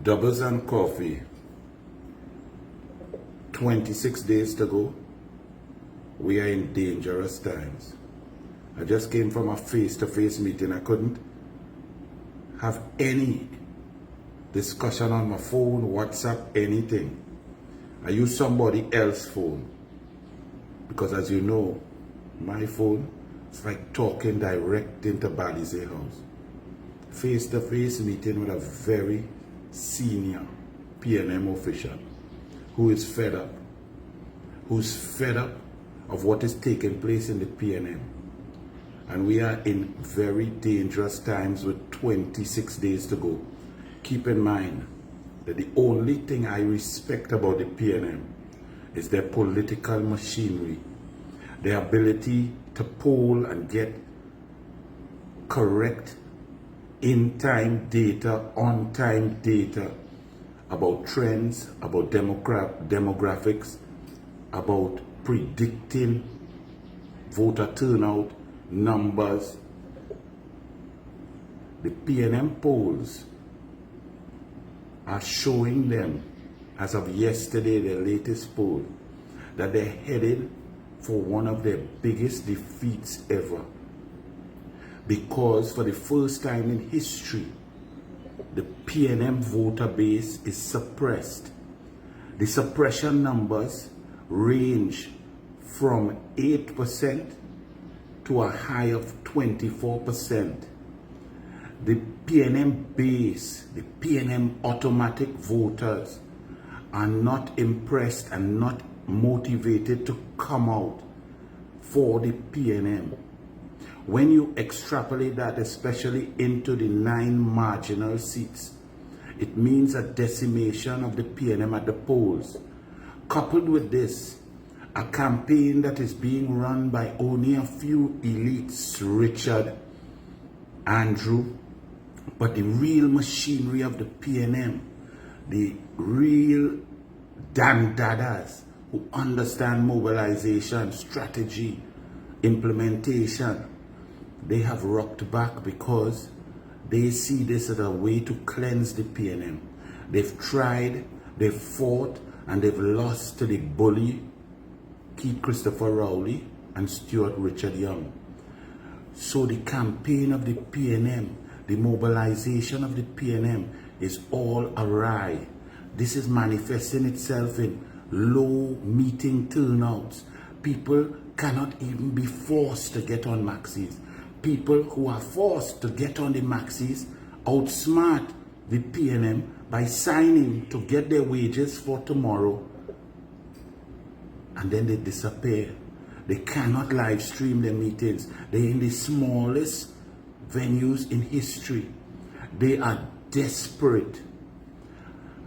Doubles and coffee. 26 days to go. We are in dangerous times. I just came from a face-to-face meeting. I couldn't have any discussion on my phone, WhatsApp, anything. I use somebody else's phone. Because as you know, my phone is like talking direct into Balize house. Face-to-face meeting with a very senior PNM official who is fed up. Who's fed up of what is taking place in the PNM. And we are in very dangerous times with 26 days to go. Keep in mind that the only thing I respect about the PNM is their political machinery, their ability to poll and get correct in-time data, on-time data about trends, about demographics, about predicting voter turnout numbers. The PNM polls are showing them, as of yesterday, their latest poll, that they're headed for one of their biggest defeats ever. Because for the first time in history, the PNM voter base is suppressed. The suppression numbers range from 8% to a high of 24%. The PNM base, the PNM automatic voters are not impressed and not motivated to come out for the PNM. When you extrapolate that, especially into the 9 marginal seats, it means a decimation of the PNM at the polls. Coupled with this, a campaign that is being run by only a few elites, Richard, Andrew, but the real machinery of the PNM, the real dandadas who understand mobilization, strategy, implementation, they have rocked back because they see this as a way to cleanse the PNM. They've tried, they've fought, and they've lost to the bully Keith Christopher Rowley and Stuart Richard Young. So the campaign of the PNM, the mobilization of the PNM is all awry. This is manifesting itself in low meeting turnouts. People cannot even be forced to get on maxis. People who are forced to get on the maxis outsmart the PNM by signing to get their wages for tomorrow, and then they disappear. They cannot live stream their meetings. They're in the smallest venues in history. They are desperate.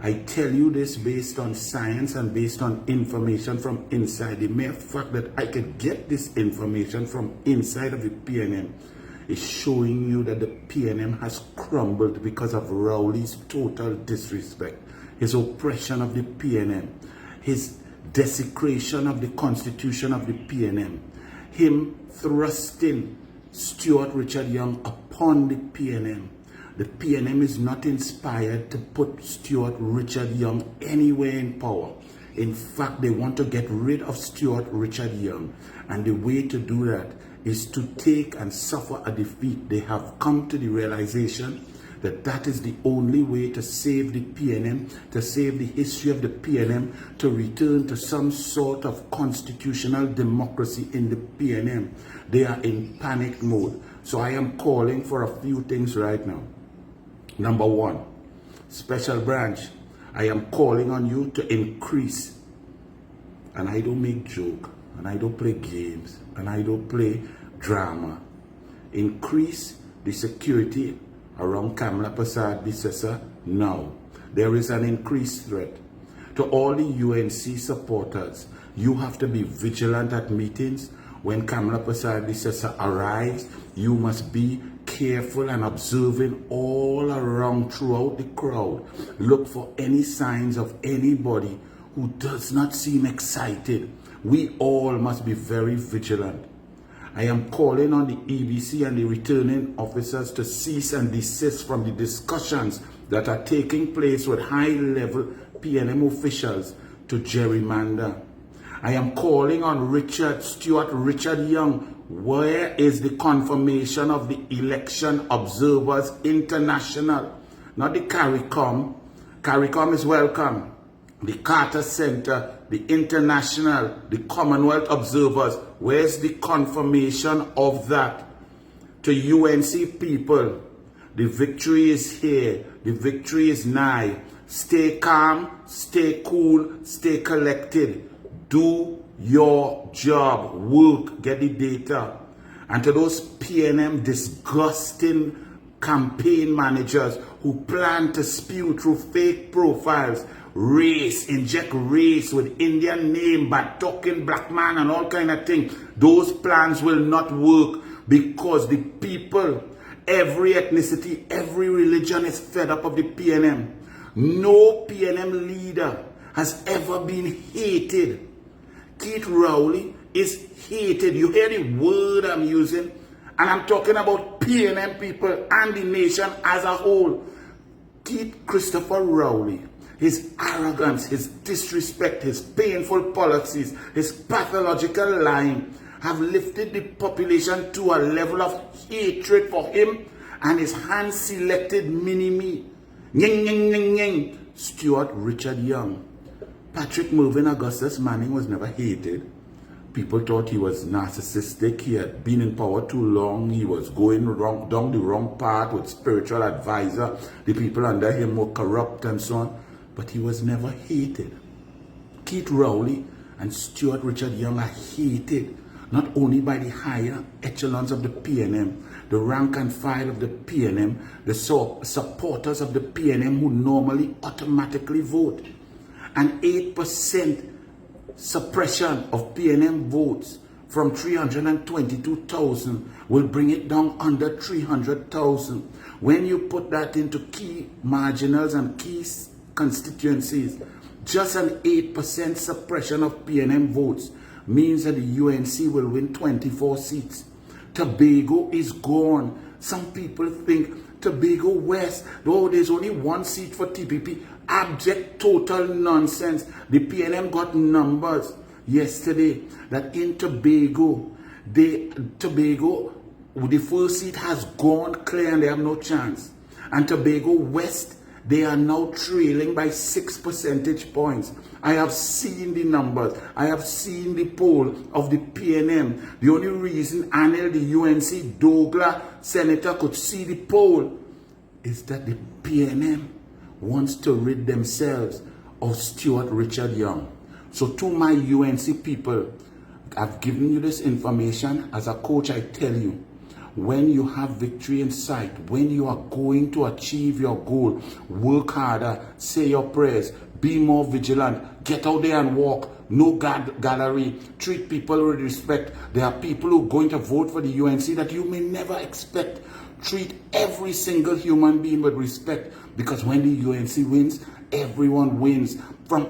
I tell you this based on science and based on information from inside. The mere fact that I could get this information from inside of the PNM is showing you that the PNM has crumbled because of Rowley's total disrespect, his oppression of the PNM, his desecration of the constitution of the PNM, him thrusting Stuart Richard Young upon the PNM. The PNM is not inspired to put Stuart Richard Young anywhere in power. In fact, they want to get rid of Stuart Richard Young. And the way to do that is to take and suffer a defeat. They have come to the realization that that is the only way to save the PNM, to save the history of the PNM, to return to some sort of constitutional democracy in the PNM. They are in panic mode. So I am calling for a few things right now. Number one, special branch, I am calling on you to increase, and I don't make joke, and I don't play games, and I don't play drama. Increase the security around Kamala Prasad Bissessa now. There is an increased threat. To all the UNC supporters, you have to be vigilant at meetings. When Kamala Prasad Bissessa arrives, you must be careful and observing all around throughout the crowd. Look for any signs of anybody who does not seem excited. We all must be very vigilant. I am calling on the EBC and the returning officers to cease and desist from the discussions that are taking place with high-level PNM officials to gerrymander. I am calling on Stuart Richard Young. Where is the confirmation of the Election Observers International? Not the CARICOM. CARICOM is welcome. The Carter Center, the International, the Commonwealth Observers. Where's the confirmation of that? To UNC people, the victory is here. The victory is nigh. Stay calm, stay cool, stay collected. Do your job. Work, get the data. And to those PNM disgusting campaign managers who plan to spew through fake profiles, race, inject race with Indian name, bad talking black man and all kind of thing, those plans will not work, because the people, every ethnicity, every religion is fed up of the PNM. No PNM leader has ever been hated. Keith Rowley is hated. You hear the word I'm using? And I'm talking about PNM people and the nation as a whole. Keith Christopher Rowley, his arrogance, his disrespect, his painful policies, his pathological lying have lifted the population to a level of hatred for him and his hand-selected mini-me. Nying, nying, nying, nying. Stuart Richard Young. Patrick Mervyn Augustus Manning was never hated. People thought he was narcissistic. He had been in power too long. He was going down the wrong path with spiritual advisor. The people under him were corrupt and so on. But he was never hated. Keith Rowley and Stuart Richard Young are hated, not only by the higher echelons of the PNM, the rank and file of the PNM, the supporters of the PNM who normally automatically vote. An 8% suppression of PNM votes from 322,000 will bring it down under 300,000. When you put that into key marginals and key constituencies, just an 8% suppression of PNM votes means that the UNC will win 24 seats. Tobago is gone. Some people think Tobago West, though there's only one seat for TPP. Abject, total nonsense. The PNM got numbers yesterday that in Tobago, the first seat has gone clear and they have no chance. And Tobago West, they are now trailing by 6 percentage points. I have seen the numbers. I have seen the poll of the PNM. The only reason Anil, the UNC Douglas senator, could see the poll is that the PNM wants to rid themselves of Stuart Richard Young. So to my UNC people, I've given you this information. As a coach, I tell you, when you have victory in sight, when you are going to achieve your goal, work harder, say your prayers, be more vigilant, get out there and walk, no gallery, treat people with respect. There are people who are going to vote for the UNC that you may never expect. Treat every single human being with respect, because when the UNC wins, everyone wins.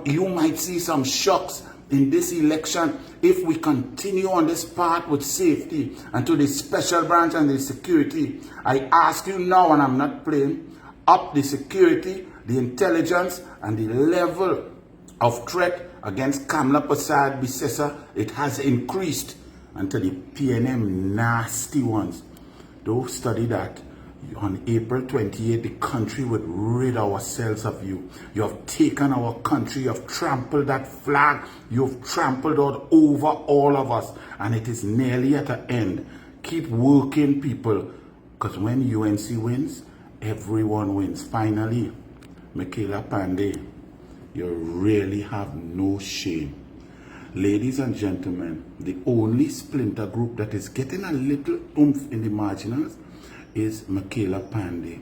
You might see some shocks in this election if we continue on this path with safety and to the special branch and the security. I ask you now, and I'm not playing, up the security, the intelligence, and the level of threat against Kamla Prasad Bisesa. It has increased. And to the PNM nasty ones, don't study that. On April 28th, the country would rid ourselves of you. You have taken our country, you have trampled that flag, you have trampled out over all of us, and it is nearly at an end. Keep working, people, because when UNC wins, everyone wins. Finally, Michaela Pandey, you really have no shame. Ladies and gentlemen, the only splinter group that is getting a little oomph in the marginals is Michaela Pandey.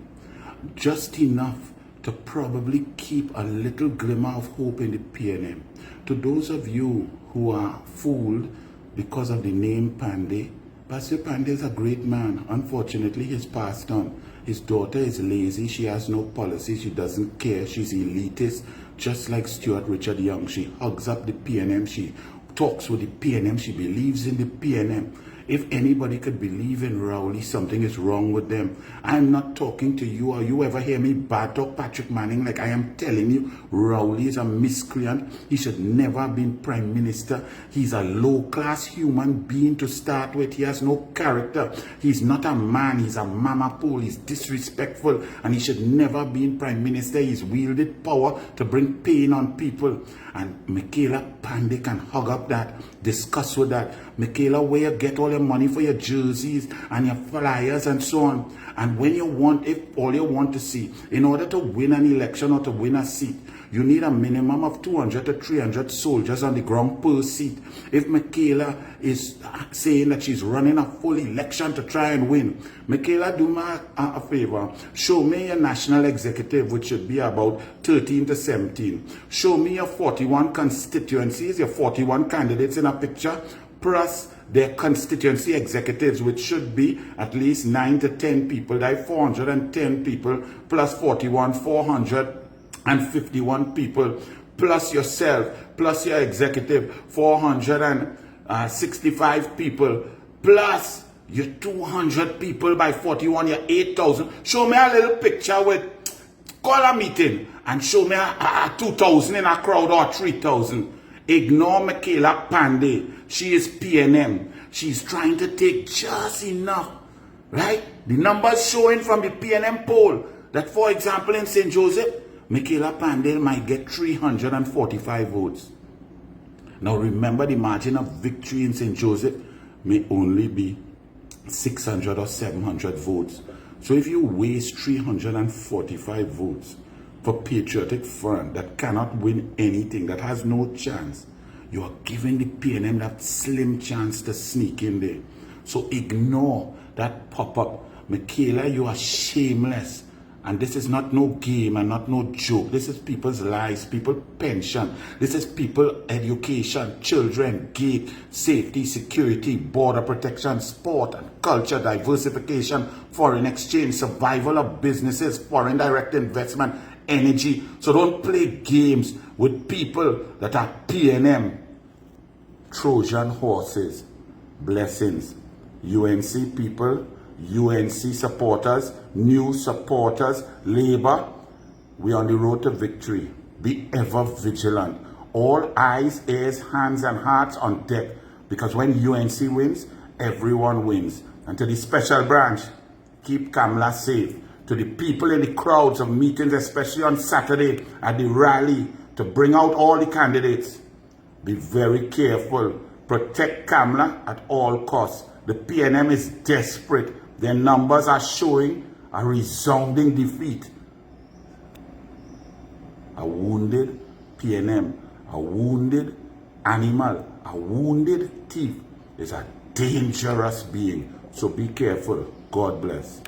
Just enough to probably keep a little glimmer of hope in the PNM. To those of you who are fooled because of the name Pandey, Pastor Pandey is a great man. Unfortunately, he's passed on. His daughter is lazy. She has no policy. She doesn't care. She's elitist, just like Stuart Richard Young. She hugs up the PNM. She talks with the PNM. She believes in the PNM. If anybody could believe in Rowley, something is wrong with them. I'm not talking to you, or you ever hear me bad talk Patrick Manning. Like, I am telling you, Rowley is a miscreant. He should never have been prime minister. He's a low-class human being to start with. He has no character. He's not a man. He's a mama pole. He's disrespectful, and he should never be in prime minister. He's wielded power to bring pain on people. And Michaela Pandey can hug up that, discuss with that. Michaela, where you get all your money for your jerseys and your flyers and so on. And when you want, if all you want to see, in order to win an election or to win a seat, you need a minimum of 200 to 300 soldiers on the ground per seat. If Michaela is saying that she's running a full election to try and win, Michaela, do me a favor. Show me your national executive, which should be about 13 to 17. Show me your 41 constituencies, your 41 candidates in a picture, plus their constituency executives, which should be at least 9 to 10 people. That's 410 people, plus 41, 451 people, plus yourself, plus your executive, 465 people, plus your 200 people by 41, you're 8,000. Show me a little picture with, call a meeting and show me a 2,000 in a crowd or 3,000. Ignore Michaela Pandey. She is PNM. She's trying to take just enough, right? The numbers showing from the PNM poll that, for example, in St. Joseph, Michaela Pandey might get 345 votes. Now remember, the margin of victory in St. Joseph may only be 600 or 700 votes. So if you waste 345 votes for Patriotic Front that cannot win anything, that has no chance, you are giving the PNM that slim chance to sneak in there. So ignore that pop-up. Michaela, you are shameless. And this is not no game and not no joke. This is people's lives, people's pension. This is people education, children, gate, safety, security, border protection, sport and culture, diversification, foreign exchange, survival of businesses, foreign direct investment, energy. So don't play games with people that are PNM. Trojan horses. Blessings. UNC people, UNC supporters, new supporters, Labour, we are on the road to victory. Be ever vigilant. All eyes, ears, hands and hearts on deck. Because when UNC wins, everyone wins. And to the special branch, keep Kamala safe. To the people in the crowds of meetings, especially on Saturday at the rally, to bring out all the candidates, be very careful. Protect Kamala at all costs. The PNM is desperate. Their numbers are showing a resounding defeat. A wounded PNM, a wounded animal, a wounded thief is a dangerous being. So be careful. God bless.